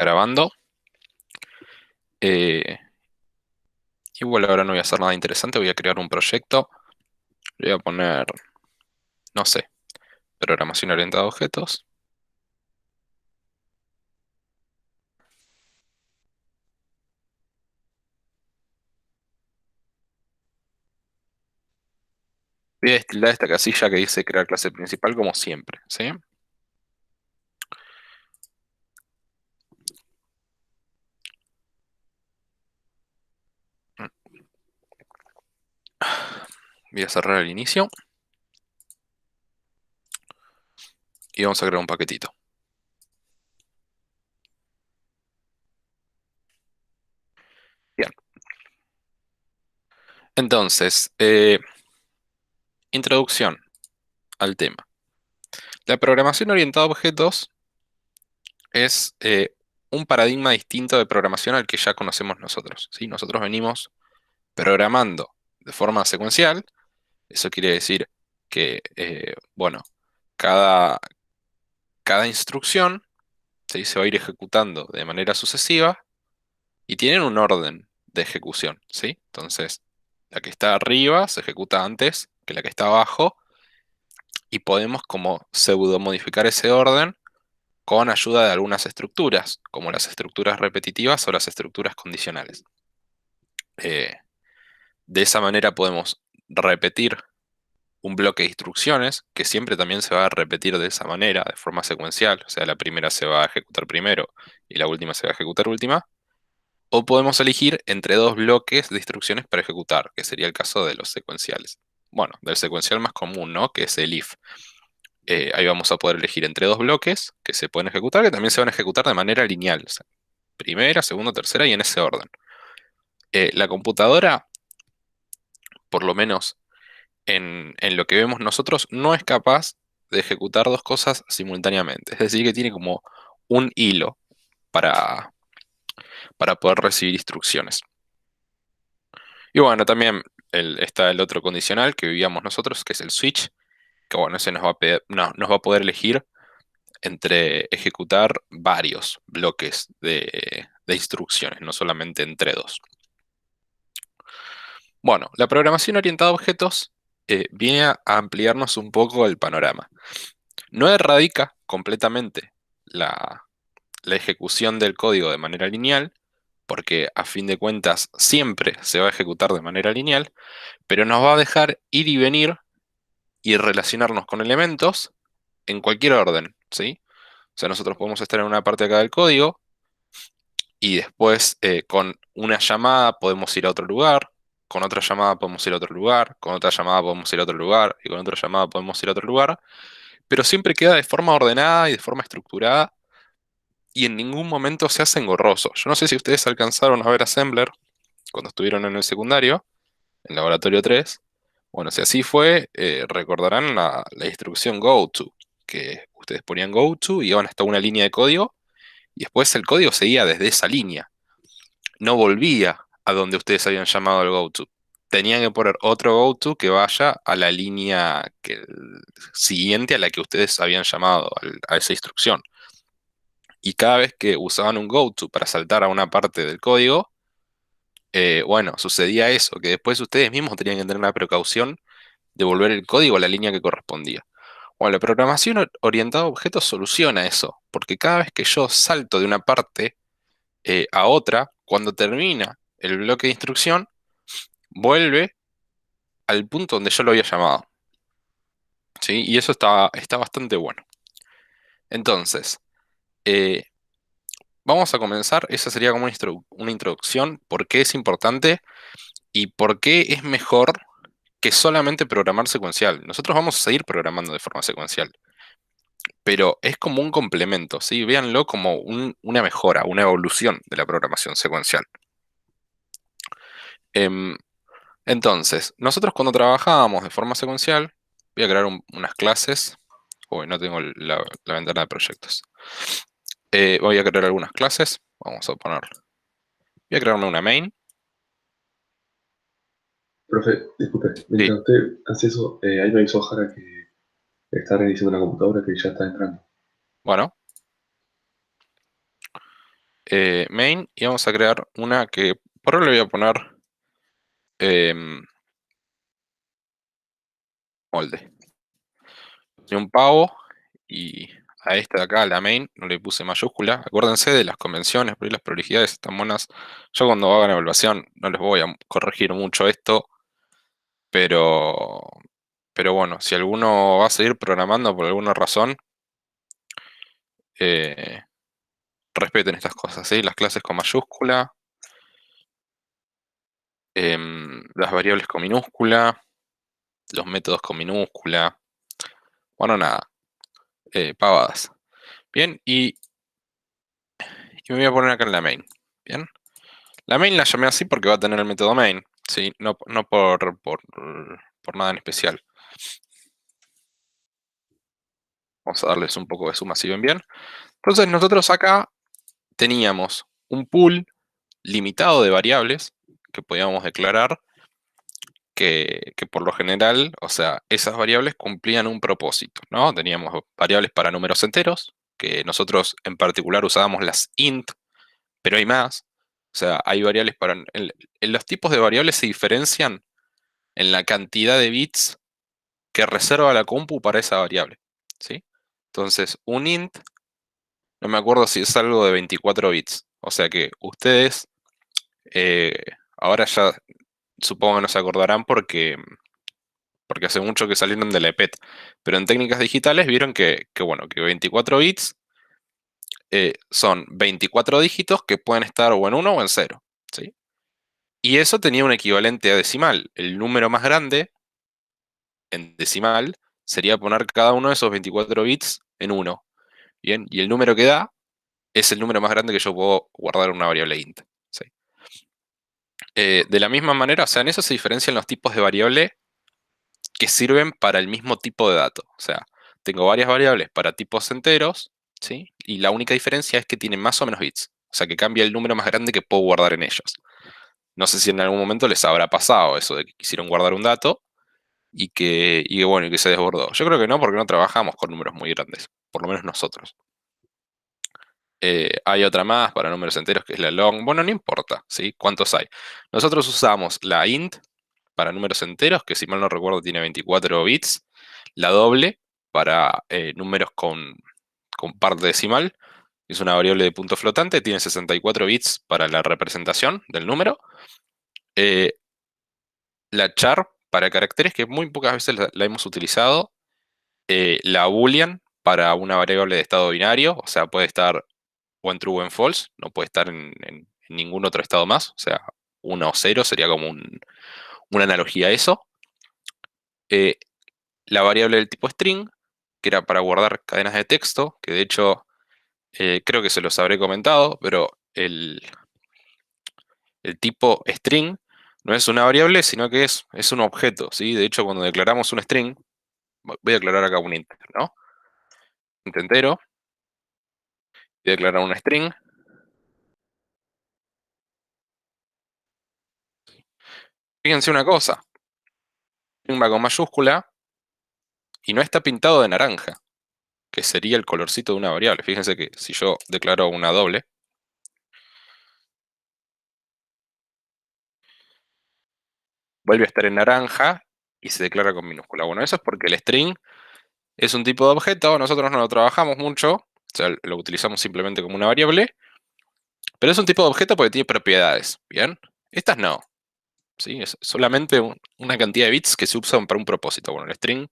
grabando. Eh, Igual ahora no voy a hacer nada interesante, voy a crear un proyecto. Le voy a poner, no sé, programación orientada a objetos. Voy a destilar esta casilla que dice crear clase principal como siempre, ¿sí? Voy a cerrar el inicio y vamos a crear un paquetito. Bien, entonces, introducción al tema. La programación orientada a objetos es un paradigma distinto de programación al que ya conocemos nosotros, ¿sí? Nosotros venimos programando de forma secuencial. Eso quiere decir que, bueno, cada, cada instrucción, ¿sí? Se va a ir ejecutando de manera sucesiva y tienen un orden de ejecución, ¿sí? Entonces, la que está arriba se ejecuta antes que la que está abajo y podemos como pseudo modificar ese orden con ayuda de algunas estructuras, como las estructuras repetitivas o las estructuras condicionales. Eh, de esa manera podemos repetir un bloque de instrucciones que siempre también se va a repetir de esa manera, de forma secuencial, o sea, la primera se va a ejecutar primero y la última se va a ejecutar última, o podemos elegir entre dos bloques de instrucciones para ejecutar, que sería el caso de los secuenciales. Bueno, del secuencial más común, ¿no? Que es el if. Ahí vamos a poder elegir entre dos bloques que se pueden ejecutar, que también se van a ejecutar de manera lineal, o sea, primera, segunda, tercera y en ese orden. La computadora, por lo menos en lo que vemos nosotros, no es capaz de ejecutar dos cosas simultáneamente. Es decir, que tiene como un hilo para, para poder recibir instrucciones. Y bueno, también está el otro condicional que vivíamos nosotros, que es el switch, que bueno, ese nos va a poder elegir entre ejecutar varios bloques de instrucciones, no solamente entre dos. Bueno, la programación orientada a objetos viene a ampliarnos un poco el panorama. No erradica completamente la ejecución del código de manera lineal, porque a fin de cuentas siempre se va a ejecutar de manera lineal, pero nos va a dejar ir y venir y relacionarnos con elementos en cualquier orden, ¿sí? O sea, nosotros podemos estar en una parte acá del código y después con una llamada podemos ir a otro lugar, con otra llamada podemos ir a otro lugar, con otra llamada podemos ir a otro lugar y con otra llamada podemos ir a otro lugar, pero siempre queda de forma ordenada y de forma estructurada y en ningún momento se hace engorroso. Yo no sé si ustedes alcanzaron a ver Assembler cuando estuvieron en el secundario, en laboratorio 3. Bueno, si así fue, recordarán la instrucción goto, que ustedes ponían goto y iban hasta una línea de código y después el código seguía desde esa línea. No volvía a donde ustedes habían llamado al goto. Tenían que poner otro goto que vaya a la línea siguiente a la que ustedes habían llamado a esa instrucción. Y cada vez que usaban un goto para saltar a una parte del código, bueno, sucedía eso, que después ustedes mismos tenían que tener la precaución de volver el código a la línea que correspondía. Bueno, la programación orientada a objetos soluciona eso, porque cada vez que yo salto de una parte a otra, cuando termina el bloque de instrucción, vuelve al punto donde yo lo había llamado, ¿sí? Y eso está bastante bueno. Entonces, eh, vamos a comenzar, esa sería como una introducción, por qué es importante y por qué es mejor que solamente programar secuencial. Nosotros vamos a seguir programando de forma secuencial, pero es como un complemento, ¿sí? Véanlo como una mejora, una evolución de la programación secuencial. Em, entonces, nosotros cuando trabajábamos de forma secuencial, voy a crear unas clases. Uy, no tengo la ventana de proyectos. Voy a crear algunas clases. Vamos a poner. Voy a crearme una main. Profe, disculpe, Sí, mientras usted hace eso, ahí me avisó Jara que está reiniciando una computadora que ya está entrando. bueno. main y vamos a crear una que por ahora le voy a poner molde. Tiene un pavo y a esta de acá, la main, no le puse mayúscula. Acuérdense de las convenciones, por ahí las prolijidades están buenas. Yo cuando hagan evaluación no les voy a corregir mucho esto, pero, pero bueno, si alguno va a seguir programando por alguna razón, eh, respeten estas cosas, ¿sí? Las clases con mayúscula, las variables con minúscula, los métodos con minúscula. Bueno, nada, pavadas. Bien, y me voy a poner acá en la main. Bien. La main la llamé así porque va a tener el método main, ¿sí? No por nada en especial. Vamos a darles un poco de suma si ven bien. Entonces nosotros acá teníamos un pool limitado de variables que podíamos declarar que por lo general, o sea, esas variables cumplían un propósito, ¿no? Teníamos variables para números enteros, que nosotros en particular usábamos las int, pero hay más. O sea, hay variables para... en los tipos de variables se diferencian en la cantidad de bits que reserva la compu para esa variable, ¿sí? Entonces, un int, no me acuerdo si es algo de 24 bits. O sea que ustedes eh, ahora ya supongo que no se acordarán porque hace mucho que salieron de la EPET. Pero en técnicas digitales vieron bueno, que 24 bits son 24 dígitos que pueden estar o en uno o en cero, ¿sí? Y eso tenía un equivalente a decimal. El número más grande en decimal sería poner cada uno de esos 24 bits en uno. Bien, y el número que da es el número más grande que yo puedo guardar en una variable int. ¿Sí? De la misma manera, o sea, en eso se diferencian los tipos de variable que sirven para el mismo tipo de dato. O sea, tengo varias variables para tipos enteros, ¿sí? Y la única diferencia es que tienen más o menos bits. O sea, que cambia el número más grande que puedo guardar en ellos. No sé si en algún momento les habrá pasado eso de que quisieron guardar un dato bueno, y que se desbordó. Yo creo que no, porque no trabajamos con números muy grandes, por lo menos nosotros. Hay otra más para números enteros que es la long. Bueno, no importa, ¿sí? ¿Cuántos hay? Nosotros usamos la int para números enteros, que si mal no recuerdo tiene 24 bits. La doble para números con parte decimal. Es una variable de punto flotante, tiene 64 bits para la representación del número. Eh, la char para caracteres, que muy pocas veces la hemos utilizado. La boolean para una variable de estado binario, o sea, puede estar o en true o en false, no puede estar en ningún otro estado más, o sea, 1 o 0 sería como una analogía a eso. Eh, la variable del tipo string, que era para guardar cadenas de texto, que de hecho creo que se los habré comentado, pero el tipo string no es una variable, sino que es un objeto, ¿sí? De hecho, cuando declaramos un string, voy a declarar acá un int, ¿no? Int entero, voy a declarar un string. Fíjense una cosa, string va con mayúscula y no está pintado de naranja, que sería el colorcito de una variable. Fíjense que si yo declaro una doble, vuelve a estar en naranja y se declara con minúscula. Bueno, eso es porque el string es un tipo de objeto, nosotros no lo trabajamos mucho, o sea, lo utilizamos simplemente como una variable, pero es un tipo de objeto porque tiene propiedades, ¿bien? Estas no, ¿sí? Es solamente una cantidad de bits que se usan para un propósito. Bueno, el string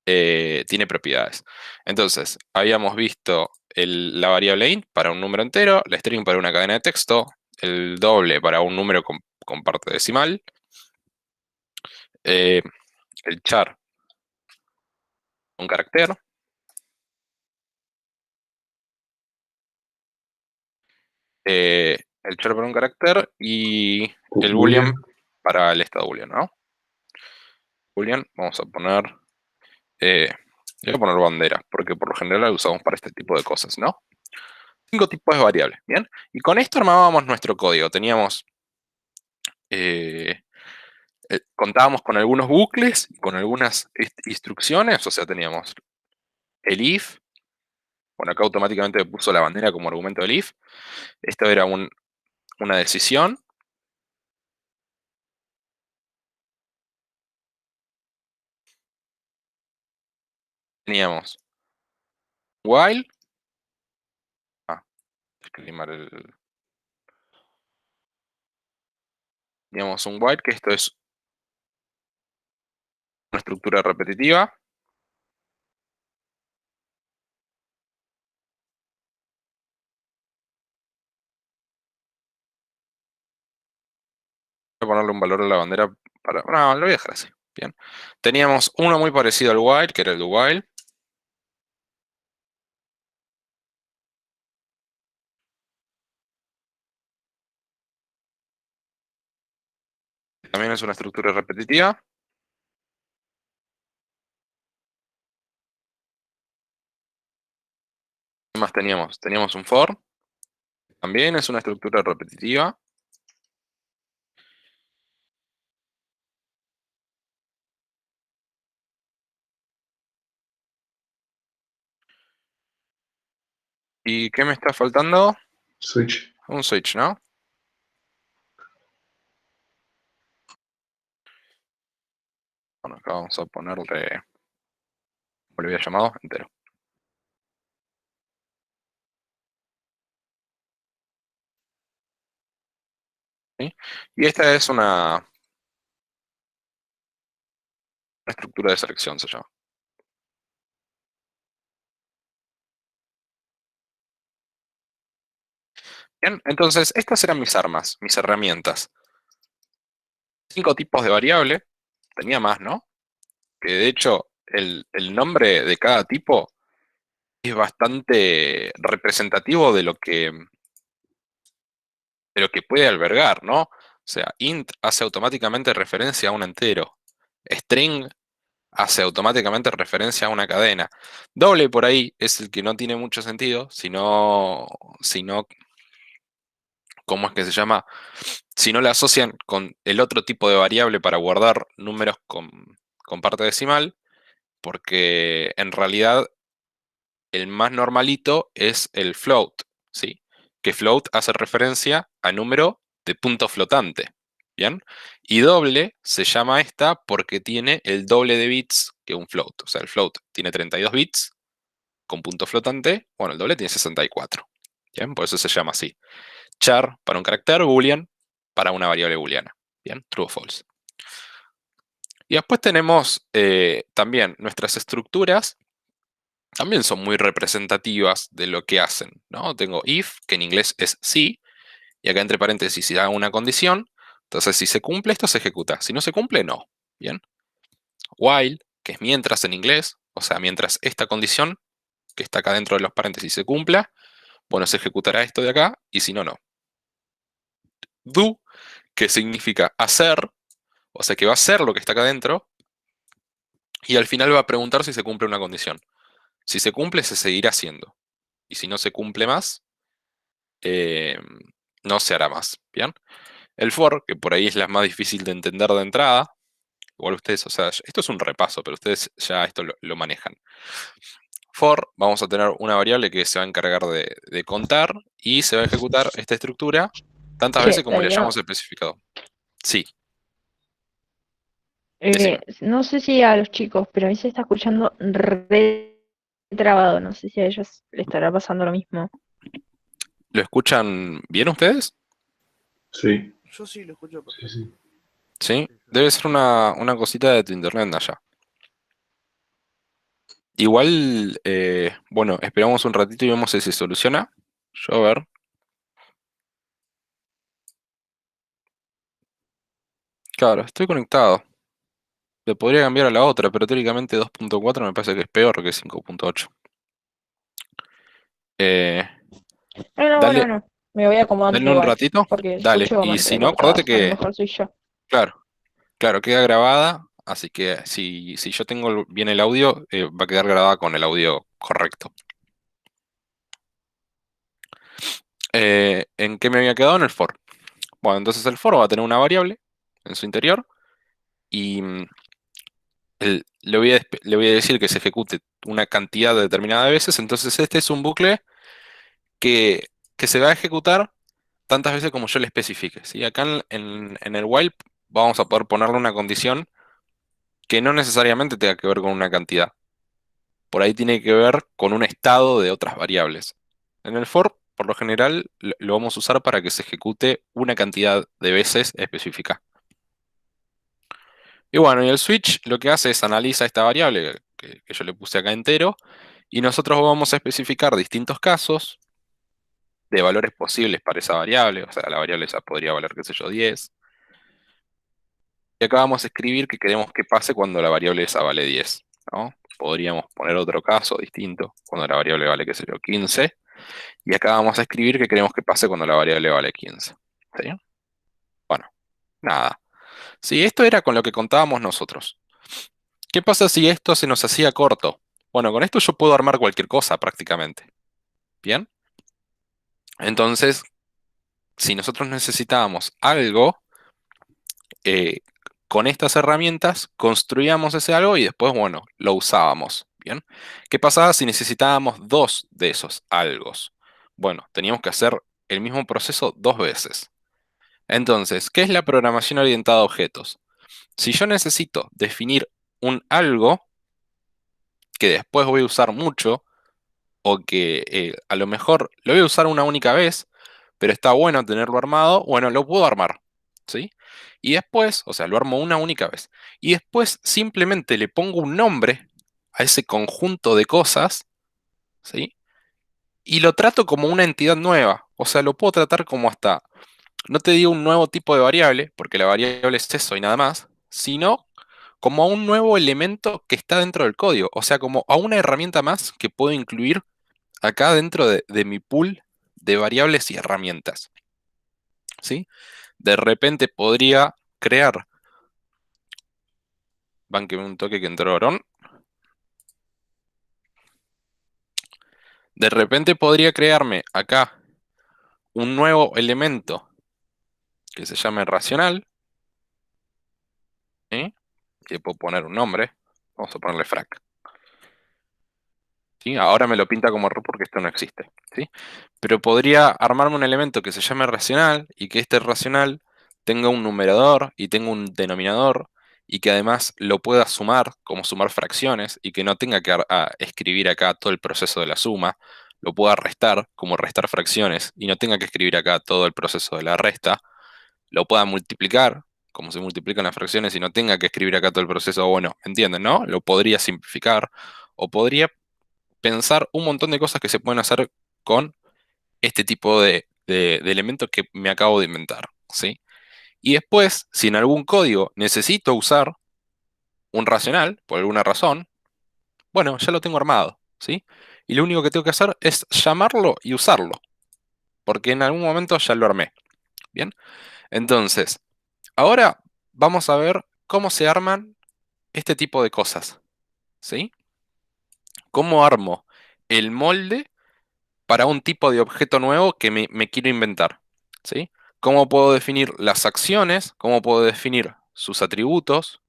tiene propiedades. Entonces, habíamos visto la variable int para un número entero, la string para una cadena de texto, el doble para un número con parte decimal, eh, el char, un carácter, el char para un carácter y el boolean Boolean. para el estado booleano, ¿no? Boolean, vamos a poner, eh, voy a poner banderas, porque por lo general la usamos para este tipo de cosas, ¿no? 5 tipos de variables, ¿bien? Y con esto armábamos nuestro código. Teníamos, eh, contábamos con algunos bucles, con algunas instrucciones, o sea, teníamos el if, Bueno, acá automáticamente me puso la bandera como argumento del if. Esto era una decisión. Teníamos while. Ah, escribí mal teníamos un while, que esto es una estructura repetitiva. Voy a ponerle un valor a la bandera para... No, lo voy a dejar así. Bien. Teníamos uno muy parecido al while, que era el do while. También es una estructura repetitiva. ¿Qué más teníamos? Teníamos un for. También es una estructura repetitiva. ¿Y qué me está faltando? Switch. Un switch, ¿no? Bueno, acá vamos a ponerle, ¿cómo le había llamado? Entero. ¿Sí? Y esta es una estructura de selección, se llama. Bien, entonces estas eran mis armas, mis herramientas. 5 tipos de variable. Tenía más, ¿no? Que de hecho el nombre de cada tipo es bastante representativo de lo que puede albergar, ¿no? O sea, int hace automáticamente referencia a un entero. String hace automáticamente referencia a una cadena. Doble por ahí es el que no tiene mucho sentido, sino, ¿cómo es que se llama? Si no la asocian con el otro tipo de variable para guardar números con parte decimal, porque en realidad el más normalito es el float, ¿sí? Que float hace referencia a número de punto flotante, ¿bien? Y doble se llama esta porque tiene el doble de bits que un float. O sea, el float tiene 32 bits con punto flotante, bueno, el doble tiene 64. ¿Bien? Por eso se llama así. Char para un carácter, boolean para una variable booleana. ¿Bien? True o false. Y después tenemos también nuestras estructuras, también son muy representativas de lo que hacen, ¿no? Tengo if, que en inglés es si, y acá entre paréntesis si da una condición, entonces si se cumple esto se ejecuta, si no se cumple no, ¿bien? While, que es mientras en inglés, o sea, mientras esta condición que está acá dentro de los paréntesis se cumpla, bueno, se ejecutará esto de acá, y si no, no. Do, que significa hacer, o sea que va a hacer lo que está acá dentro, y al final va a preguntar si se cumple una condición. Si se cumple, se seguirá haciendo. Y si no se cumple más, eh, no se hará más. ¿Bien? El for, que por ahí es la más difícil de entender de entrada, igual ustedes, o sea, esto es un repaso, pero ustedes ya esto lo manejan. For, vamos a tener una variable que se va a encargar de contar y se va a ejecutar esta estructura tantas veces Che, como le Darío, hayamos especificado. Sí, decime. no sé si a los chicos, pero a mí se está escuchando re trabado. No sé si a ellos les estará pasando lo mismo. ¿Lo escuchan bien ustedes? Sí, Yo sí lo escucho sí, perfecto. sí. Sí, debe ser una cosita de tu internet allá. Igual, bueno, esperamos un ratito y vemos si se soluciona. Yo a ver. Claro, estoy conectado. Le podría cambiar a la otra, pero teóricamente 2.4 me parece que es peor que 5.8. Eh, No, no, bueno, dale, bueno. Me voy acomodando denle un igual, ratito. porque Dale. escucho como Y si no, acordate entrecortadas. A lo que, mejor soy yo. claro, claro, queda grabada. Así que si yo tengo bien el audio, va a quedar grabada con el audio correcto. ¿En qué me había quedado? En el for. Bueno, entonces el for va a tener una variable en su interior. Y le voy a decir que se ejecute una cantidad determinada de veces, entonces este es un bucle que, que se va a ejecutar tantas veces como yo le especifique, ¿sí? Acá en el while vamos a poder ponerle una condición que no necesariamente tenga que ver con una cantidad. Por ahí tiene que ver con un estado de otras variables. En el for, por lo general, lo vamos a usar para que se ejecute una cantidad de veces específica. Y bueno, y el switch lo que hace es analiza esta variable que yo le puse acá entero, y nosotros vamos a especificar distintos casos de valores posibles para esa variable. O sea, la variable esa podría valer, qué sé yo, 10. Y acá vamos a escribir que queremos que pase cuando la variable esa vale 10, ¿no? Podríamos poner otro caso distinto, cuando la variable vale, qué sé yo, 15. Y acá vamos a escribir que queremos que pase cuando la variable vale 15. ¿Sí? Bueno, nada. Si esto era con lo que contábamos nosotros. ¿Qué pasa si esto se nos hacía corto? Bueno, con esto yo puedo armar cualquier cosa prácticamente. ¿Bien? Entonces, si nosotros necesitábamos algo, eh, con estas herramientas construíamos ese algo y después, bueno, lo usábamos. ¿Bien? ¿Qué pasaba si necesitábamos dos de esos algos? Bueno, teníamos que hacer el mismo proceso dos veces. Entonces, ¿qué es la programación orientada a objetos? Si yo necesito definir un algo que después voy a usar mucho, o que a lo mejor lo voy a usar una única vez, pero está bueno tenerlo armado, bueno, lo puedo armar, ¿sí? Y después, o sea, lo armo una única vez. Y después simplemente le pongo un nombre a ese conjunto de cosas, ¿sí? Y lo trato como una entidad nueva. O sea, lo puedo tratar como hasta, no te digo un nuevo tipo de variable, porque la variable es eso y nada más, sino como a un nuevo elemento que está dentro del código. O sea, como a una herramienta más que puedo incluir acá dentro de mi pool de variables y herramientas. ¿Sí? De repente podría crear, banqueme un toque que entró Orón. De repente podría crearme acá un nuevo elemento que se llame racional. ¿Sí? Que puedo poner un nombre. Vamos a ponerle frac. ¿Sí? Ahora me lo pinta como root porque esto no existe. ¿Sí? Pero podría armarme un elemento que se llame racional y que este racional tenga un numerador y tenga un denominador y que además lo pueda sumar como sumar fracciones y que no tenga que escribir acá todo el proceso de la suma, lo pueda restar como restar fracciones y no tenga que escribir acá todo el proceso de la resta, lo pueda multiplicar como se multiplican las fracciones y no tenga que escribir acá todo el proceso, bueno, entienden, ¿no? Lo podría simplificar o podría pensar un montón de cosas que se pueden hacer con este tipo de elementos que me acabo de inventar, ¿sí? Y después, si en algún código necesito usar un racional, por alguna razón, bueno, ya lo tengo armado, ¿sí? Y lo único que tengo que hacer es llamarlo y usarlo, porque en algún momento ya lo armé, ¿bien? Entonces, ahora vamos a ver cómo se arman este tipo de cosas, ¿sí? ¿Cómo armo el molde para un tipo de objeto nuevo que me quiero inventar? ¿Sí? ¿Cómo puedo definir las acciones? ¿Cómo puedo definir sus atributos?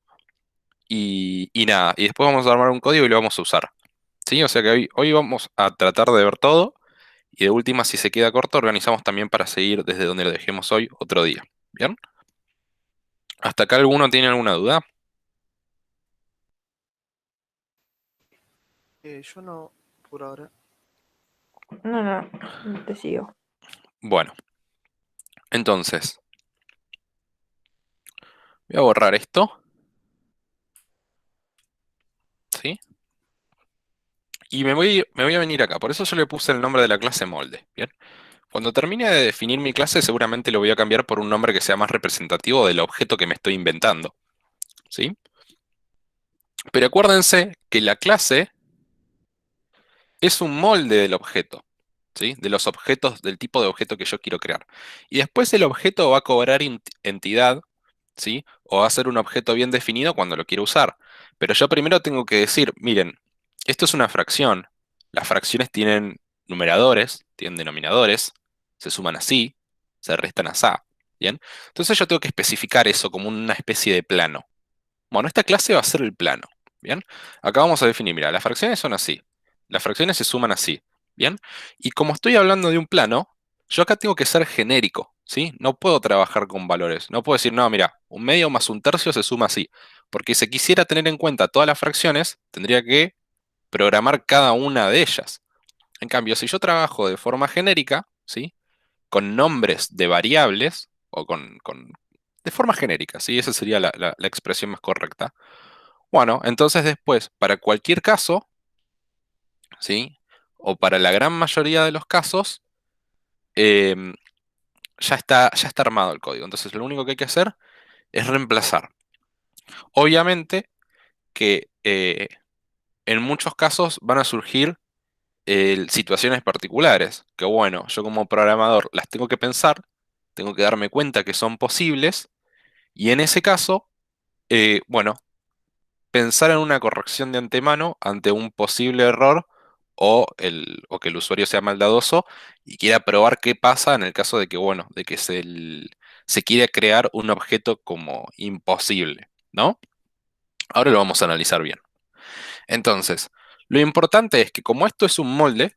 Y nada, y después vamos a armar un código y lo vamos a usar. ¿Sí? O sea que hoy vamos a tratar de ver todo y de última, si se queda corto, organizamos también para seguir desde donde lo dejemos hoy otro día. ¿Bien? ¿Hasta acá alguno tiene alguna duda? Yo no, por ahora. No, te sigo. Bueno, entonces, voy a borrar esto. ¿Sí? Y me voy a venir acá. Por eso yo le puse el nombre de la clase molde. ¿Bien? Cuando termine de definir mi clase, seguramente lo voy a cambiar por un nombre que sea más representativo del objeto que me estoy inventando. ¿Sí? Pero acuérdense que la clase es un molde del objeto. ¿Sí? De los objetos, del tipo de objeto que yo quiero crear. Y después el objeto va a cobrar entidad, ¿sí? O va a ser un objeto bien definido cuando lo quiero usar. Pero yo primero tengo que decir, miren, esto es una fracción. Las fracciones tienen numeradores, tienen denominadores, se suman así, se restan así. ¿Bien? Entonces yo tengo que especificar eso como una especie de plano. Bueno, esta clase va a ser el plano. ¿Bien? Acá vamos a definir, mira, las fracciones son así. Las fracciones se suman así. ¿Bien? Y como estoy hablando de un plano, yo acá tengo que ser genérico, ¿sí? No puedo trabajar con valores. No puedo decir, no, mira, un medio más un tercio se suma así. Porque si quisiera tener en cuenta todas las fracciones, tendría que programar cada una de ellas. En cambio, si yo trabajo de forma genérica, ¿sí? Con nombres de variables, o de forma genérica, ¿sí? Esa sería la expresión más correcta. Bueno, entonces después, para cualquier caso, ¿sí? O para la gran mayoría de los casos, em, ya está armado el código. Entonces lo único que hay que hacer es reemplazar. Obviamente que en muchos casos van a surgir situaciones particulares, que bueno, yo como programador las tengo que pensar, tengo que darme cuenta que son posibles, y en ese caso, bueno, pensar en una corrección de antemano ante un posible error o que el usuario sea maldadoso y quiera probar qué pasa en el caso de que, bueno, de que se quiera crear un objeto como imposible, ¿no? Ahora lo vamos a analizar bien. Entonces, lo importante es que como esto es un molde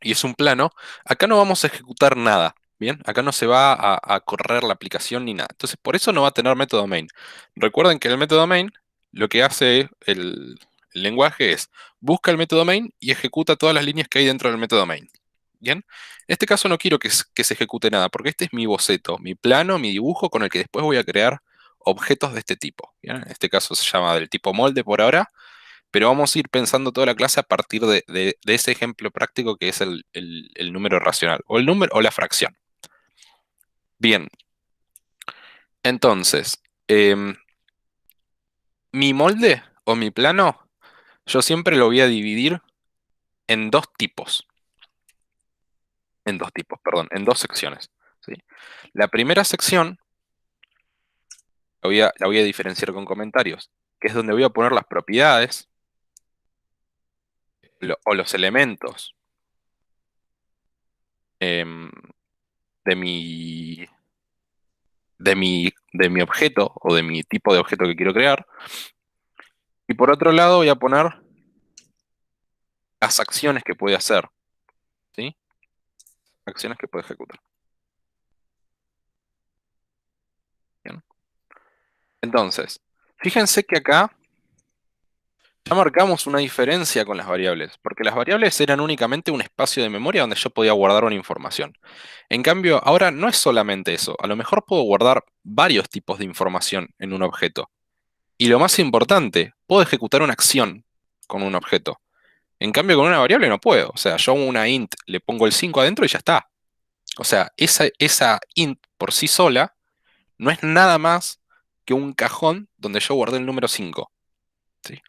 y es un plano, acá no vamos a ejecutar nada. Bien, acá no se va a correr la aplicación ni nada. Entonces, por eso no va a tener método main. Recuerden que el método main lo que hace el lenguaje es busca el método main y ejecuta todas las líneas que hay dentro del método main. Bien, en este caso no quiero que se ejecute nada, porque este es mi boceto, mi plano, mi dibujo con el que después voy a crear objetos de este tipo. Bien, en este caso se llama del tipo molde por ahora, pero vamos a ir pensando toda la clase a partir de ese ejemplo práctico que es el número racional, o el número o la fracción. Bien, entonces, mi molde o mi plano, yo siempre lo voy a dividir en dos tipos, perdón, en dos secciones, ¿sí? La primera sección la voy a diferenciar con comentarios, que es donde voy a poner las propiedades o los elementos em, de mi objeto o de mi tipo de objeto que quiero crear. Y por otro lado voy a poner las acciones que puede hacer, ¿sí? Acciones que puede ejecutar. Bien. Entonces, fíjense que acá ya marcamos una diferencia con las variables, porque las variables eran únicamente un espacio de memoria donde yo podía guardar una información. En cambio, ahora no es solamente eso, a lo mejor puedo guardar varios tipos de información en un objeto. Y lo más importante, puedo ejecutar una acción con un objeto. En cambio, con una variable no puedo. O sea, yo a una int le pongo el 5 adentro y ya está. O sea, esa int por sí sola no es nada más que un cajón donde yo guardé el número 5. ¿Sí?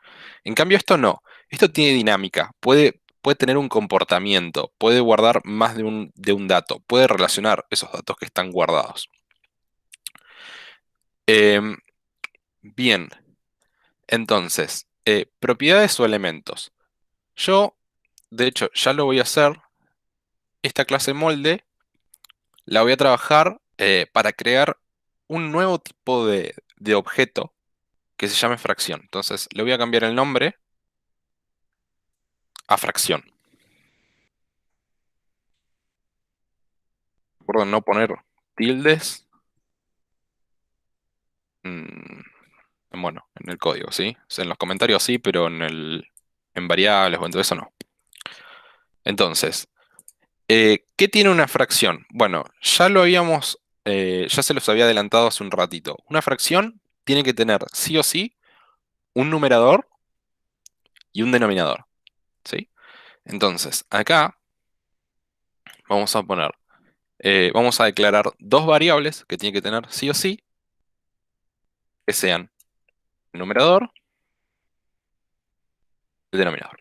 En cambio, esto no. Esto tiene dinámica. Puede tener un comportamiento. Puede guardar más de un dato. Puede relacionar esos datos que están guardados. Em, bien. Entonces, propiedades o elementos. Yo, de hecho, ya lo voy a hacer. Esta clase molde la voy a trabajar para crear un nuevo tipo de objeto que se llame fracción. Entonces le voy a cambiar el nombre a fracción. Recuerden no poner tildes mm, bueno, en el código, ¿sí? O sea, en los comentarios sí, pero en variables o en todo eso no. Entonces, ¿qué tiene una fracción? Bueno, ya se los había adelantado hace un ratito. Una fracción tiene que tener sí o sí un numerador y un denominador, ¿sí? Entonces, acá vamos a declarar dos variables que tienen que tener sí o sí, que sean el numerador y el denominador.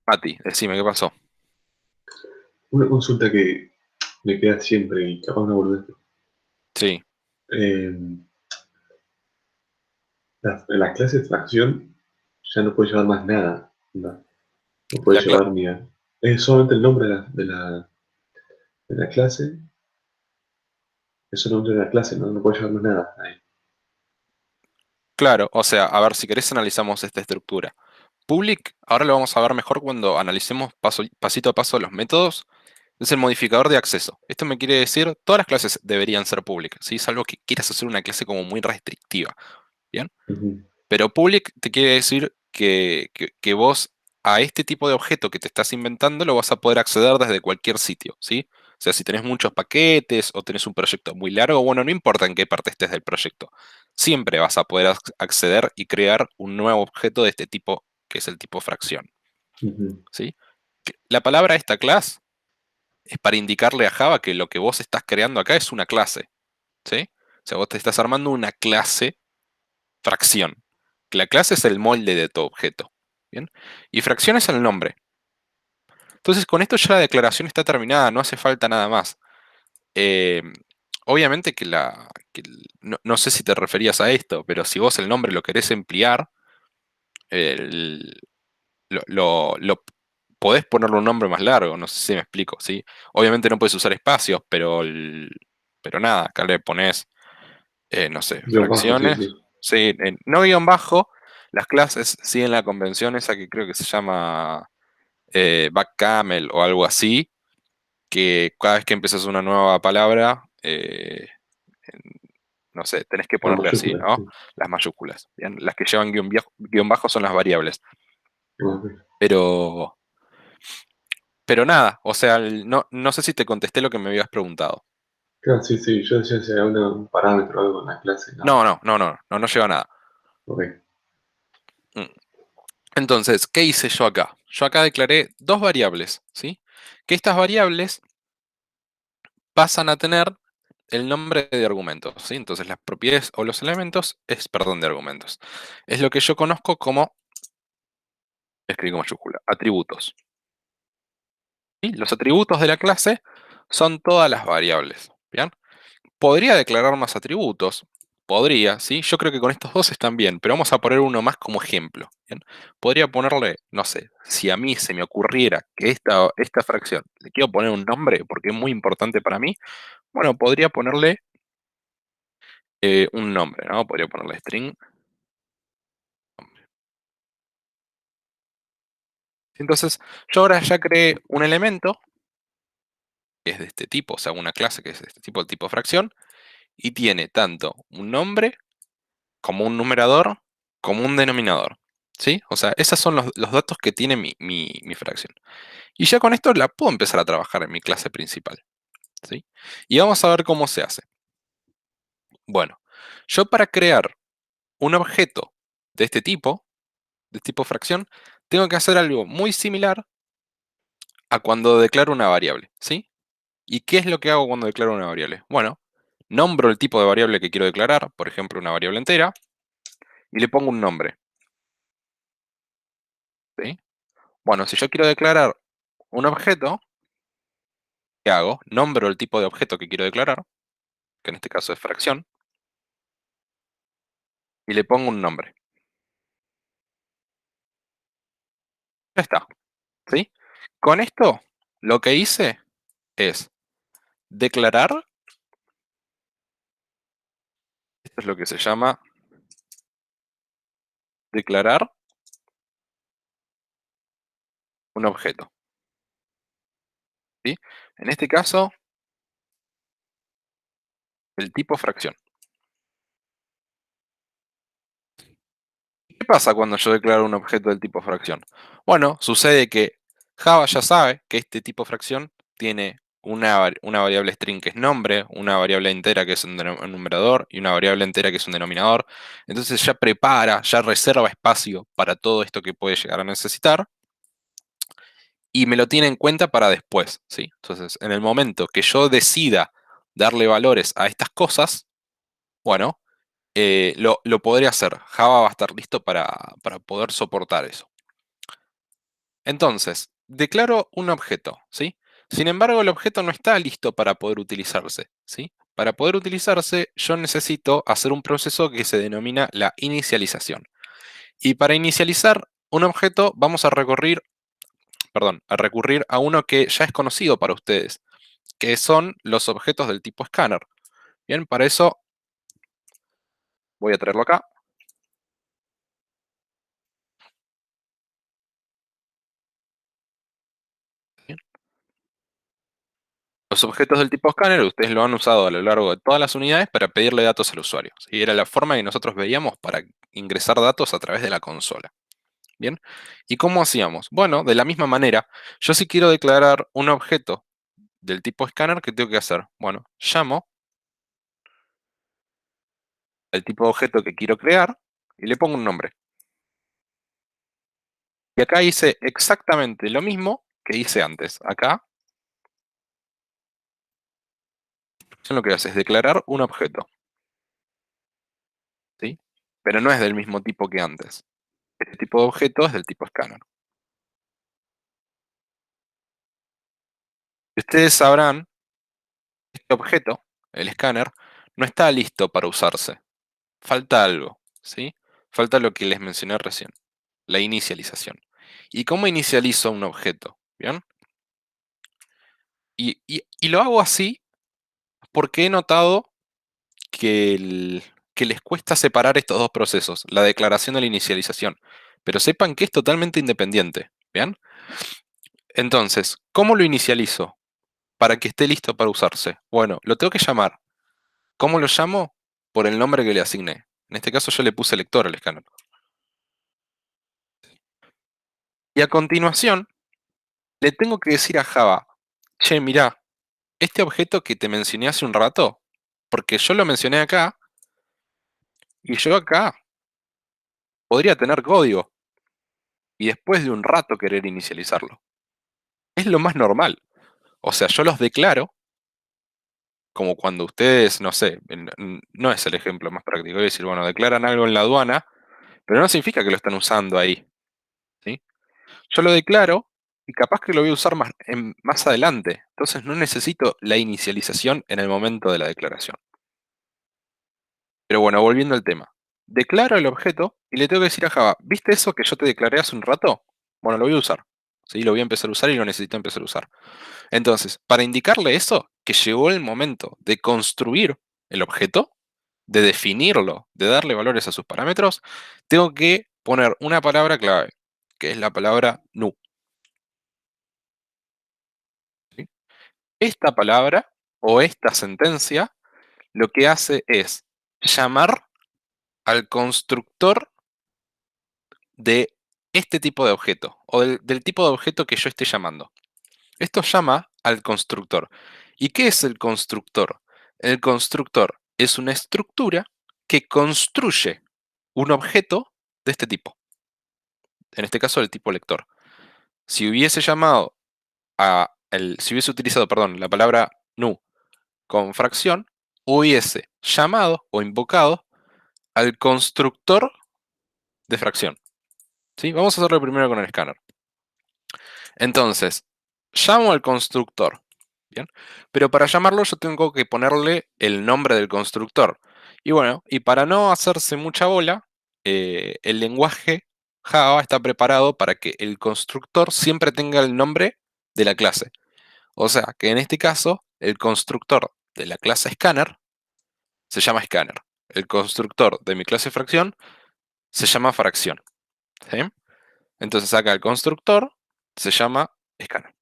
Mati, decime qué pasó. Una consulta que me queda siempre y capaz una boludez. Sí, Eh, la clase de fracción ya no puede llevar más nada. No puede la cla- llevar es solamente el nombre de la clase Es solamente una clase, ¿no? No puede llevar más nada ahí. Claro, o sea, a ver, si querés analizamos esta estructura. Public, ahora lo vamos a ver mejor cuando analicemos pasito a paso los métodos, es el modificador de acceso. Esto me quiere decir, todas las clases deberían ser public, ¿sí? Salvo que quieras hacer una clase como muy restrictiva, ¿bien? Ujú, Pero public te quiere decir que vos a este tipo de objeto que te estás inventando lo vas a poder acceder desde cualquier sitio, ¿sí? O sea, si tenés muchos paquetes o tenés un proyecto muy largo, bueno, no importa en qué parte estés del proyecto. Siempre vas a poder acceder y crear un nuevo objeto de este tipo, que es el tipo fracción, ujú. ¿sí? La palabra esta clase es para indicarle a Java que lo que vos estás creando acá es una clase, ¿sí? O sea, vos te estás armando una clase fracción. La clase es el molde de tu objeto, ¿bien? Y fracción es el nombre. Entonces, con esto ya la declaración está terminada, no hace falta nada más. Eh, obviamente no sé si te referías a esto, pero si vos el nombre lo querés emplear, el- lo podés ponerle un nombre más largo, no sé si me explico, ¿sí? Obviamente no puedes usar espacios, pero nada, acá le pones, no sé, Guión bajo, sí, fracciones. sí. Sí, no guión bajo, las clases siguen la convención esa que creo que se llama backcamel o algo así, que cada vez que empiezas una nueva palabra, no sé, tenés que La ponerle así, mayúscula, ¿no? sí. Las mayúsculas, ¿bien? Las que llevan guión bajo son las variables. Ah, ok. Pero, pero nada, o sea, no sé si te contesté lo que me habías preguntado. Claro, sí, sí. Yo decía si había un parámetro o algo en la clase. No. No lleva nada. Ok. Mm. Entonces, ¿qué hice yo acá? Yo acá declaré dos variables, ¿sí? Que estas variables pasan a tener el nombre de argumentos, ¿sí? Entonces las propiedades o los elementos es, perdón, de argumentos. Es lo que yo conozco como, escribo con mayúscula, atributos. ¿Sí? Los atributos de la clase son todas las variables, ¿bien? Podría declarar más atributos, podría, ¿sí? Yo creo que con estos dos están bien, pero vamos a poner uno más como ejemplo, ¿bien? Podría ponerle, no sé, si a mí se me ocurriera que esta fracción le quiero poner un nombre porque es muy importante para mí, bueno, podría ponerle un nombre, ¿no? Podría ponerle string. Entonces, yo ahora ya creé un elemento que es de este tipo, o sea, una clase que es de este tipo, el tipo fracción, y tiene tanto un nombre como un numerador como un denominador. ¿Sí? O sea, esos son los datos que tiene mi fracción. Y ya con esto la puedo empezar a trabajar en mi clase principal. ¿Sí? Y vamos a ver cómo se hace. Bueno, yo para crear un objeto de tipo fracción, tengo que hacer algo muy similar a cuando declaro una variable. ¿Sí? ¿Y qué es lo que hago cuando declaro una variable? Bueno, nombro el tipo de variable que quiero declarar, por ejemplo, una variable entera, y le pongo un nombre. ¿Sí? Bueno, si yo quiero declarar un objeto, ¿qué hago? Nombro el tipo de objeto que quiero declarar, que en este caso es fracción, y le pongo un nombre. Ya está. ¿Sí? Con esto, lo que hice es declarar, esto es lo que se llama declarar un objeto. ¿Sí? En este caso, el tipo fracción. ¿Qué pasa cuando yo declaro un objeto del tipo fracción? Bueno, sucede que Java ya sabe que este tipo fracción tiene una variable string que es nombre, una variable entera que es un numerador y una variable entera que es un denominador. Entonces ya prepara, ya reserva espacio para todo esto que puede llegar a necesitar y me lo tiene en cuenta para después, ¿sí? Entonces, en el momento que yo decida darle valores a estas cosas, bueno, lo podré hacer. Java va a estar listo para poder soportar eso. Entonces, declaro un objeto, ¿sí? Sin embargo, el objeto no está listo para poder utilizarse, ¿sí? Para poder utilizarse, yo necesito hacer un proceso que se denomina la inicialización. Y para inicializar un objeto, vamos a recurrir a uno que ya es conocido para ustedes, que son los objetos del tipo scanner. Bien, para eso voy a traerlo acá. Bien. Los objetos del tipo escáner ustedes lo han usado a lo largo de todas las unidades para pedirle datos al usuario. ¿Sí? Era la forma que nosotros veíamos para ingresar datos a través de la consola. Bien, ¿y cómo hacíamos? Bueno, de la misma manera, yo si quiero declarar un objeto del tipo escáner, ¿qué tengo que hacer? Bueno, llamo al tipo de objeto que quiero crear y le pongo un nombre. Y acá hice exactamente lo mismo que hice antes. Acá, lo que hace es declarar un objeto. ¿Sí? Pero no es del mismo tipo que antes. Este tipo de objeto es del tipo escáner. Y ustedes sabrán, este objeto, el escáner, no está listo para usarse. Falta algo, ¿sí? Falta lo que les mencioné recién, la inicialización. ¿Y cómo inicializo un objeto? ¿Bien? Y lo hago así porque he notado que les cuesta separar estos dos procesos, la declaración y la inicialización. Pero sepan que es totalmente independiente, ¿bien? Entonces, ¿cómo lo inicializo para que esté listo para usarse? Bueno, lo tengo que llamar. ¿Cómo lo llamo? Por el nombre que le asigné. En este caso yo le puse lector al escáner. Y a continuación, le tengo que decir a Java, che, mirá, este objeto que te mencioné hace un rato, porque yo lo mencioné acá, y yo acá podría tener código, y después de un rato querer inicializarlo. Es lo más normal. O sea, yo los declaro, como cuando ustedes, no sé, no es el ejemplo más práctico, es decir, bueno, declaran algo en la aduana, pero no significa que lo están usando ahí, ¿sí? Yo lo declaro, y capaz que lo voy a usar más adelante. Entonces no necesito la inicialización en el momento de la declaración. Pero bueno, volviendo al tema. Declaro el objeto y le tengo que decir a Java, ¿viste eso que yo te declaré hace un rato? Bueno, lo voy a usar. ¿Sí? Lo voy a empezar a usar y lo necesito empezar a usar. Entonces, para indicarle eso, que llegó el momento de construir el objeto, de definirlo, de darle valores a sus parámetros, tengo que poner una palabra clave, que es la palabra new. ¿Sí? Esta palabra o esta sentencia lo que hace es llamar al constructor de este tipo de objeto, o del tipo de objeto que yo esté llamando. Esto llama al constructor. ¿Y qué es el constructor? El constructor es una estructura que construye un objeto de este tipo. En este caso, del tipo lector. Si hubiese llamado si hubiese utilizado, perdón, la palabra nu con fracción, hubiese llamado o invocado al constructor de fracción. ¿Sí? Vamos a hacerlo primero con el escáner. Entonces, llamo al constructor. ¿Bien? Pero para llamarlo yo tengo que ponerle el nombre del constructor. Y bueno, y para no hacerse mucha bola, el lenguaje Java está preparado para que el constructor siempre tenga el nombre de la clase. O sea, que en este caso, el constructor de la clase Scanner se llama Scanner. El constructor de mi clase fracción se llama fracción. ¿Sí? Entonces acá el constructor se llama Scanner.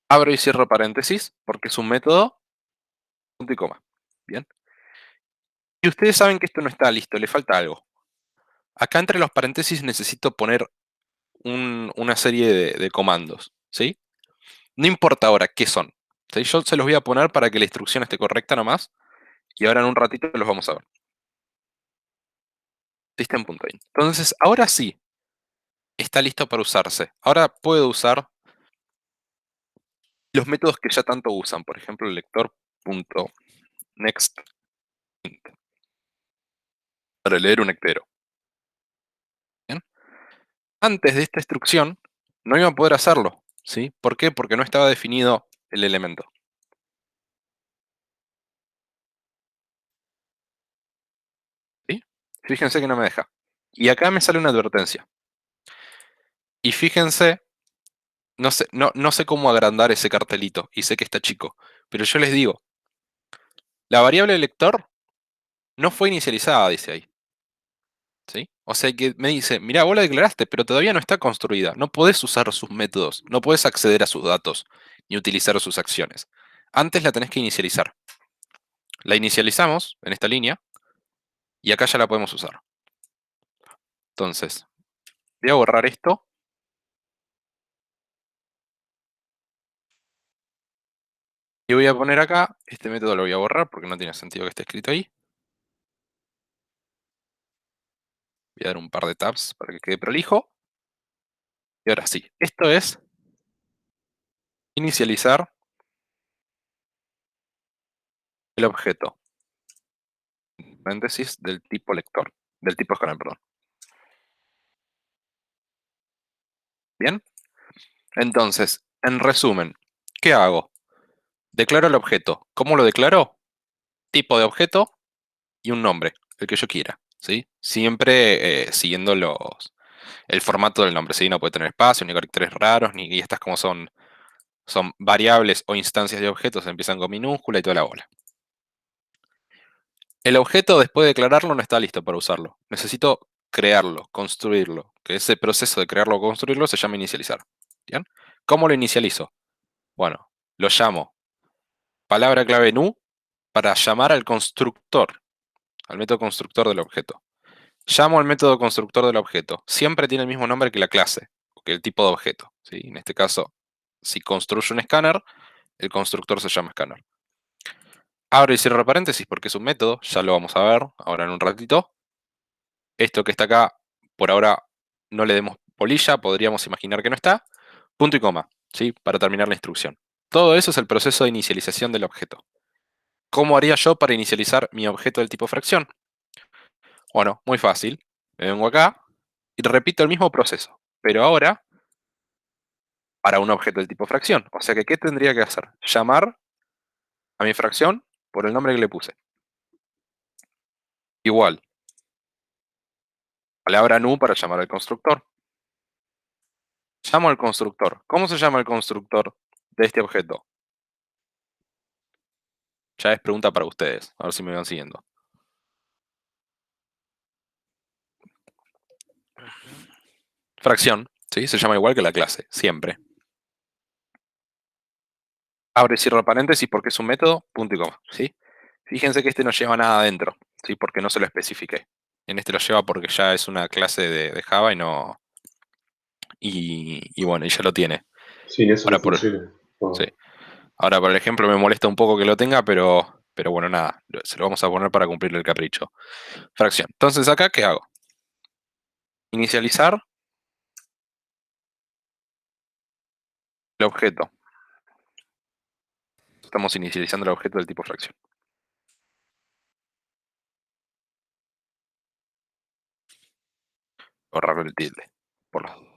Abro y cierro paréntesis porque es un método, punto y coma. Bien. Y ustedes saben que esto no está listo, le falta algo. Acá entre los paréntesis necesito poner una serie de comandos, ¿sí? No importa ahora qué son. ¿Sí? Yo se los voy a poner para que la instrucción esté correcta nomás. Y ahora en un ratito los vamos a ver. System.in. Entonces, ahora sí, está listo para usarse. Ahora puedo usar los métodos que ya tanto usan. Por ejemplo, el lector.nextInt para leer un entero. ¿Bien? Antes de esta instrucción, no iba a poder hacerlo. ¿Sí? ¿Por qué? Porque no estaba definido el elemento. ¿Sí? Fíjense que no me deja. Y acá me sale una advertencia. Y fíjense, no sé cómo agrandar ese cartelito. Y sé que está chico. Pero yo les digo, la variable lector no fue inicializada, dice ahí. ¿Sí? O sea que me dice, mirá, vos la declaraste, pero todavía no está construida. No podés usar sus métodos, no podés acceder a sus datos, ni utilizar sus acciones. Antes la tenés que inicializar. La inicializamos en esta línea, y acá ya la podemos usar. Entonces, voy a borrar esto. Y voy a poner acá, este método lo voy a borrar porque no tiene sentido que esté escrito ahí. Voy a dar un par de tabs para que quede prolijo. Y ahora sí, esto es inicializar el objeto. Paréntesis del tipo lector, del tipo escalar, perdón. Bien, entonces, en resumen, ¿qué hago? Declaro el objeto. ¿Cómo lo declaro? Tipo de objeto y un nombre, el que yo quiera, ¿sí? Siempre siguiendo el formato del nombre, ¿sí? No puede tener espacio, ni caracteres raros, ni y estas como son variables o instancias de objetos, empiezan con minúscula y toda la bola. El objeto, después de declararlo, no está listo para usarlo. Necesito crearlo, construirlo. Que ese proceso de crearlo o construirlo se llama inicializar. ¿Bien? ¿Cómo lo inicializo? Bueno, lo llamo palabra clave new para llamar al constructor, al método constructor del objeto. Llamo al método constructor del objeto. Siempre tiene el mismo nombre que la clase, o que el tipo de objeto. ¿Sí? En este caso, si construyo un escáner, el constructor se llama escáner. Abro y cierro paréntesis porque es un método, ya lo vamos a ver ahora en un ratito. Esto que está acá, por ahora no le demos polilla, podríamos imaginar que no está. Punto y coma, ¿sí? Para terminar la instrucción. Todo eso es el proceso de inicialización del objeto. ¿Cómo haría yo para inicializar mi objeto del tipo fracción? Bueno, muy fácil. Me vengo acá y repito el mismo proceso, pero ahora para un objeto del tipo fracción. O sea que, ¿qué tendría que hacer? Llamar a mi fracción por el nombre que le puse. Igual, palabra new para llamar al constructor. Llamo al constructor. ¿Cómo se llama el constructor de este objeto? Ya es pregunta para ustedes, a ver si me van siguiendo. Fracción, ¿sí? Se llama igual que la clase, siempre. Abre y cierro paréntesis porque es un método, punto y coma, ¿sí? Fíjense que este no lleva nada adentro, ¿sí? Porque no se lo especifiqué. En este lo lleva porque ya es una clase de Java y no... Y bueno, y ya lo tiene. Sin eso no Ahora funciona. sí. Wow. Ahora, por ejemplo, me molesta un poco que lo tenga, pero bueno, nada. Se lo vamos a poner para cumplir el capricho. Fracción. Entonces, ¿acá qué hago? Inicializar el objeto. Estamos inicializando el objeto del tipo fracción. Borrar el tilde. Por las dudas.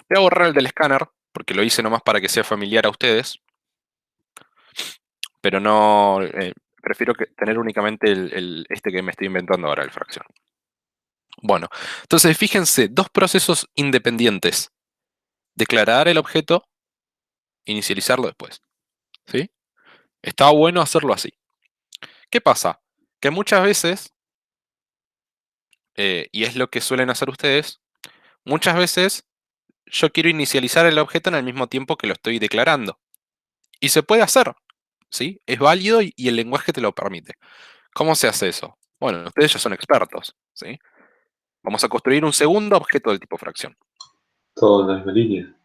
Voy a borrar el del escáner, porque lo hice nomás para que sea familiar a ustedes. Pero no... prefiero tener únicamente este que me estoy inventando ahora, el fracción. Bueno, entonces fíjense, dos procesos independientes. Declarar el objeto, inicializarlo después. ¿Sí? Está bueno hacerlo así. ¿Qué pasa? Que muchas veces, y es lo que suelen hacer ustedes, muchas veces yo quiero inicializar el objeto en el mismo tiempo que lo estoy declarando. Y se puede hacer, ¿sí? Es válido y el lenguaje te lo permite. ¿Cómo se hace eso? Bueno, ustedes ya son expertos, ¿sí? Vamos a construir un segundo objeto del tipo fracción. Todo en la misma línea.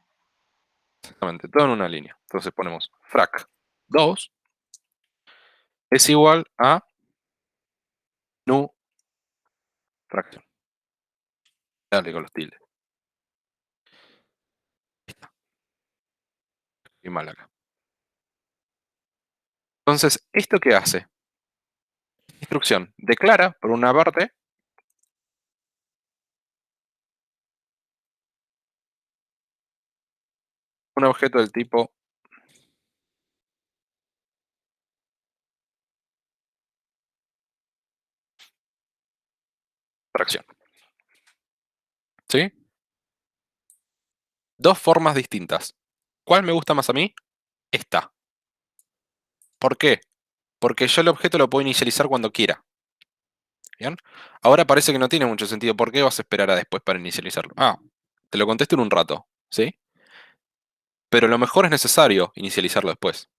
Exactamente, todo en una línea. Entonces ponemos frac2 es igual a nu fracción. Dale con los tildes. Y mal acá. Entonces, ¿esto qué hace? Instrucción. Declara, por una parte, un objeto del tipo fracción. ¿Sí? Dos formas distintas. ¿Cuál me gusta más a mí? Esta. ¿Por qué? Porque yo el objeto lo puedo inicializar cuando quiera. ¿Bien? Ahora parece que no tiene mucho sentido. ¿Por qué vas a esperar a después para inicializarlo? Ah, te lo contesto en un rato, ¿sí? Pero lo mejor es necesario inicializarlo después.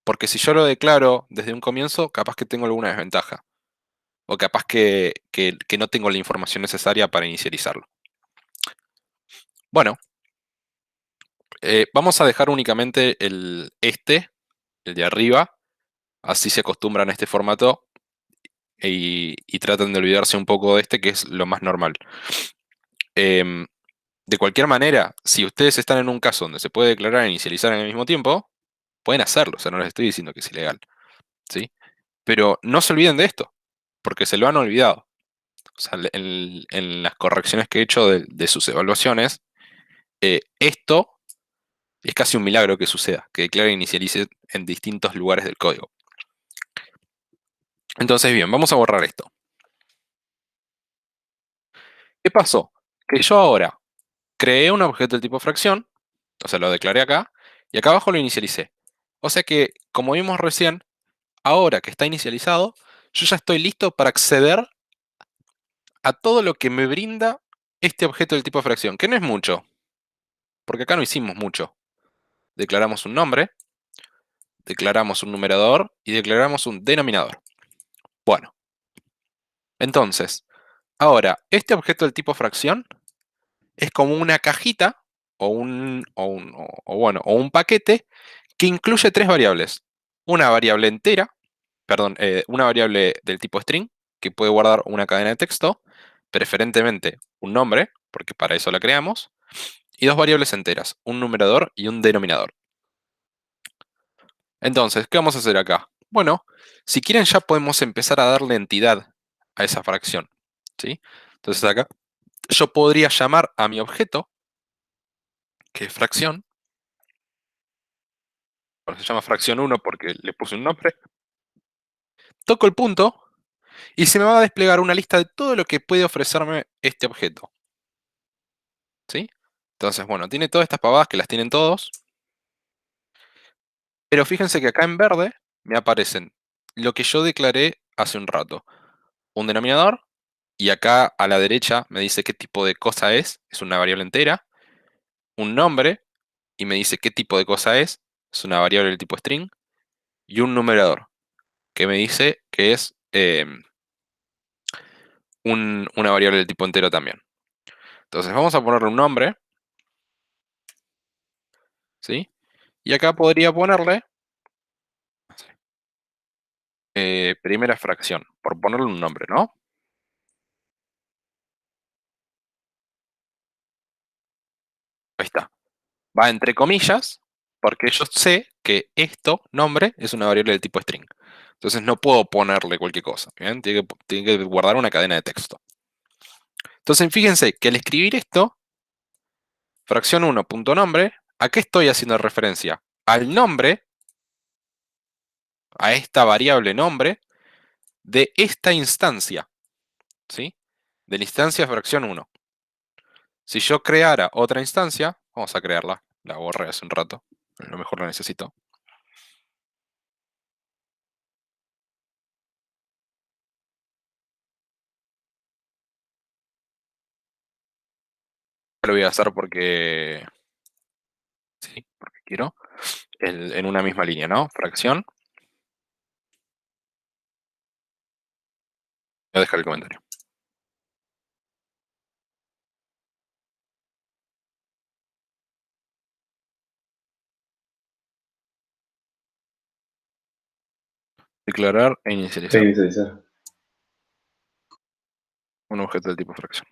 Porque si yo lo declaro desde un comienzo, capaz que tengo alguna desventaja. O capaz que no tengo la información necesaria para inicializarlo. Bueno, vamos a dejar únicamente el de arriba. Así se acostumbran a este formato y tratan de olvidarse un poco de este, que es lo más normal. Em, de cualquier manera, si ustedes están en un caso donde se puede declarar e inicializar en el mismo tiempo, pueden hacerlo. O sea, no les estoy diciendo que es ilegal, ¿sí? Pero no se olviden de esto, porque se lo han olvidado. O sea, en las correcciones que he hecho de sus evaluaciones, esto es casi un milagro que suceda, que declare e inicialice en distintos lugares del código. Entonces, bien, vamos a borrar esto. ¿Qué pasó? Que yo ahora creé un objeto del tipo fracción, o sea, lo declaré acá, y acá abajo lo inicialicé. O sea que, como vimos recién, ahora que está inicializado, yo ya estoy listo para acceder a todo lo que me brinda este objeto del tipo fracción, que no es mucho, porque acá no hicimos mucho. Declaramos un nombre, declaramos un numerador y declaramos un denominador. Bueno, entonces, ahora, este objeto del tipo fracción es como una cajita o un paquete que incluye tres variables. Una variable entera, perdón, una variable del tipo string, que puede guardar una cadena de texto, preferentemente un nombre, porque para eso la creamos, y dos variables enteras, un numerador y un denominador. Entonces, ¿qué vamos a hacer acá? Bueno, si quieren ya podemos empezar a darle entidad a esa fracción, ¿sí? Entonces acá yo podría llamar a mi objeto, que es fracción, bueno, se llama fracción 1 porque le puse un nombre, toco el punto y se me va a desplegar una lista de todo lo que puede ofrecerme este objeto, ¿sí? Entonces, bueno, tiene todas estas pavadas que las tienen todos, pero fíjense que acá en verde me aparecen lo que yo declaré hace un rato, un denominador, y acá a la derecha me dice qué tipo de cosa es una variable entera, un nombre, y me dice qué tipo de cosa es una variable del tipo string, y un numerador, que me dice que es una variable del tipo entero también. Entonces vamos a ponerle un nombre, ¿sí? Y acá podría ponerle primera fracción, por ponerle un nombre, ¿no? Ahí está. Va entre comillas, porque yo sé que esto, nombre, es una variable del tipo string. Entonces no puedo ponerle cualquier cosa, ¿bien? Tiene que guardar una cadena de texto. Entonces fíjense que al escribir esto, fracción 1.nombre, ¿a qué estoy haciendo referencia? Al nombre, a esta variable nombre, de esta instancia, ¿sí? De la instancia fracción 1. Si yo creara otra instancia, vamos a crearla, la borré hace un rato, a lo mejor la necesito. Lo voy a hacer porque, sí, porque quiero, en una misma línea, ¿no? Fracción. Voy a dejar el comentario. Declarar e inicializar Inicializar. un objeto del tipo fracción.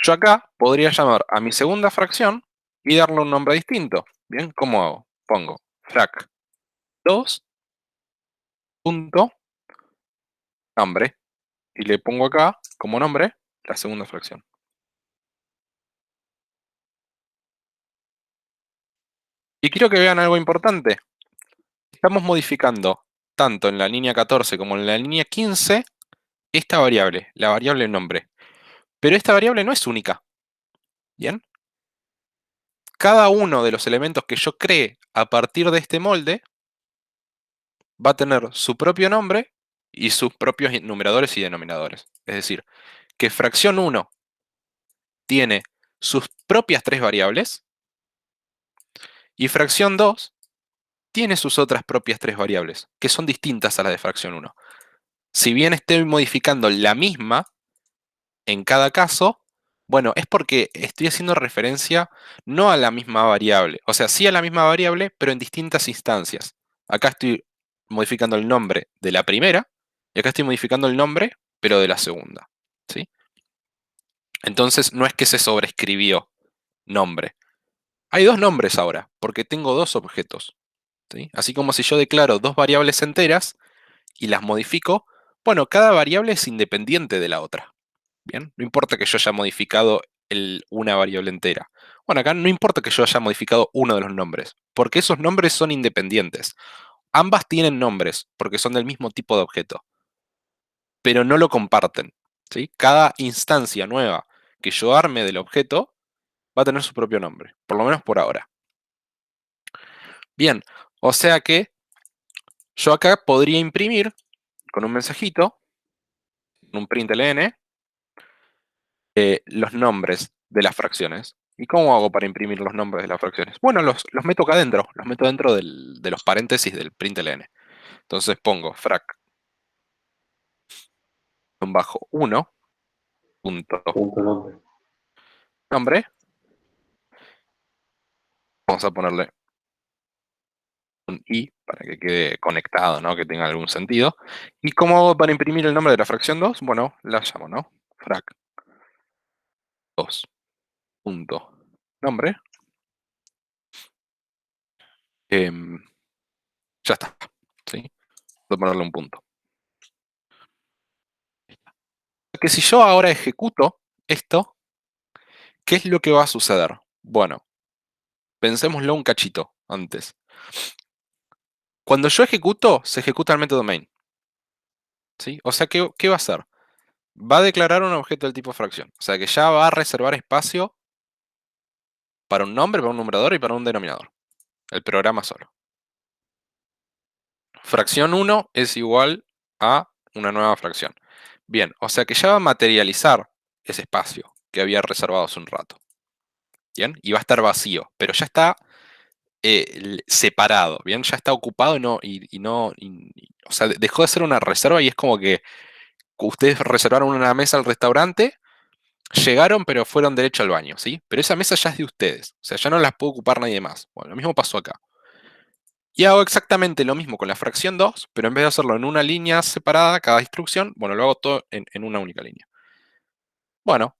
Yo acá podría llamar a mi segunda fracción y darle un nombre distinto. Bien, ¿cómo hago? Pongo frac2 punto nombre y le pongo acá como nombre la segunda fracción. Y quiero que vean algo importante. Estamos modificando tanto en la línea 14 como en la línea 15 esta variable, la variable nombre. Pero esta variable no es única. ¿Bien? Cada uno de los elementos que yo cree a partir de este molde, va a tener su propio nombre y sus propios numeradores y denominadores. Es decir, que fracción 1 tiene sus propias 3 variables y fracción 2 tiene sus otras propias 3 variables, que son distintas a las de fracción 1. Si bien estoy modificando la misma en cada caso, bueno, es porque estoy haciendo referencia no a la misma variable, o sea, sí a la misma variable, pero en distintas instancias. Acá estoy modificando el nombre de la primera y acá estoy modificando el nombre, pero de la segunda, ¿sí? Entonces no es que se sobreescribió nombre. Hay dos nombres ahora, porque tengo dos objetos, ¿sí? Así como si yo declaro dos variables enteras y las modifico, bueno, cada variable es independiente de la otra. Bien, no importa que yo haya modificado una variable entera. Bueno, acá no importa que yo haya modificado uno de los nombres, porque esos nombres son independientes. Ambas tienen nombres, porque son del mismo tipo de objeto, pero no lo comparten, ¿sí? Cada instancia nueva que yo arme del objeto va a tener su propio nombre, por lo menos por ahora. Bien, o sea que yo acá podría imprimir con un mensajito, un println, los nombres de las fracciones. ¿Y cómo hago para imprimir los nombres de las fracciones? Bueno, los meto acá adentro, los meto dentro de los paréntesis del println. Entonces pongo frac bajo 1 punto Punto nombre. nombre. Vamos a ponerle un i para que quede conectado, ¿no? Que tenga algún sentido. ¿Y cómo hago para imprimir el nombre de la fracción 2? Bueno, la llamo, ¿no? Frac 2 punto nombre. Ya está, ¿sí? Voy a ponerle un punto. Que si yo ahora ejecuto esto, ¿qué es lo que va a suceder? Bueno, pensémoslo un cachito antes. Cuando yo ejecuto, se ejecuta el método main, ¿sí? O sea, ¿qué va a hacer? Va a declarar un objeto del tipo fracción. O sea, que ya va a reservar espacio para un nombre, para un numerador y para un denominador. El programa solo. Fracción 1 es igual a una nueva fracción. Bien, o sea que ya va a materializar ese espacio que había reservado hace un rato. Bien, y va a estar vacío, pero ya está separado, ¿bien? Ya está ocupado o sea, dejó de ser una reserva y es como que ustedes reservaron una mesa al restaurante, llegaron pero fueron derecho al baño, ¿sí? Pero esa mesa ya es de ustedes, o sea, ya no las puede ocupar nadie más. Bueno, lo mismo pasó acá. Y hago exactamente lo mismo con la fracción 2, pero en vez de hacerlo en una línea separada cada instrucción, bueno, lo hago todo en una única línea. Bueno,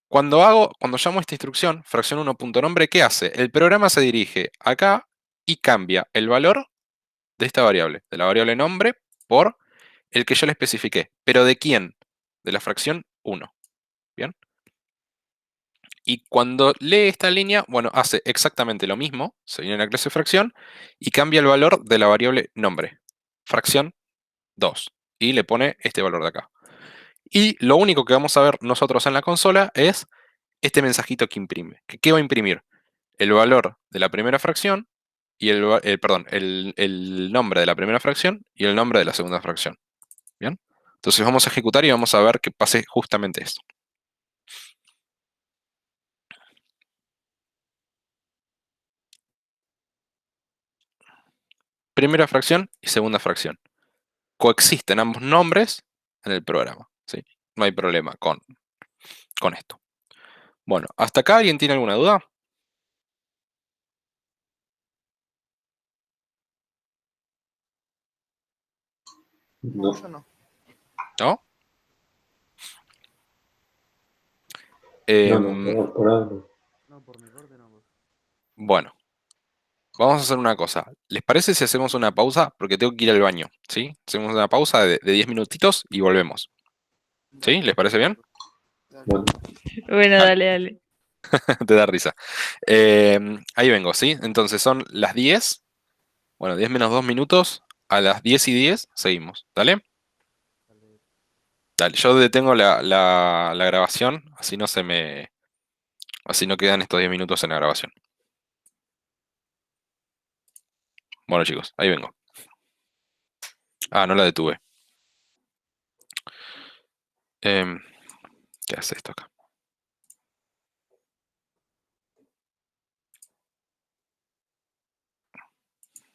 cuando llamo esta instrucción, fracción 1.nombre, ¿qué hace? El programa se dirige acá y cambia el valor de esta variable, de la variable nombre, por el que yo le especifiqué. ¿Pero de quién? De la fracción 1. ¿Bien? Y cuando lee esta línea, bueno, hace exactamente lo mismo, se viene a la clase fracción, y cambia el valor de la variable nombre, fracción 2, y le pone este valor de acá. Y lo único que vamos a ver nosotros en la consola es este mensajito que imprime. ¿Qué va a imprimir? El valor de la primera fracción, y perdón, el nombre de la primera fracción y el nombre de la segunda fracción. ¿Bien? Entonces vamos a ejecutar y vamos a ver que pase justamente esto. Primera fracción y segunda fracción. Coexisten ambos nombres en el programa, ¿sí? No hay problema con esto. Bueno, ¿hasta acá alguien tiene alguna duda? No, No, yo no. ¿No? no, por ahora no. No, por mi parte no. Bueno, vamos a hacer una cosa. ¿Les parece si hacemos una pausa? Porque tengo que ir al baño, ¿sí? Hacemos una pausa de 10 minutitos y volvemos. ¿Sí? ¿Les parece bien? Dale. Bueno, Bueno, Dale. dale, dale. Te da risa. Ahí vengo, ¿sí? Entonces son las 10. Bueno, 10 menos 2 minutos. A las 10:10 seguimos. ¿Dale? Dale. Dale, yo detengo la grabación, así no quedan estos 10 minutos en la grabación. Bueno, chicos, ahí vengo. Ah, no la detuve. Em, ¿Qué hace esto acá?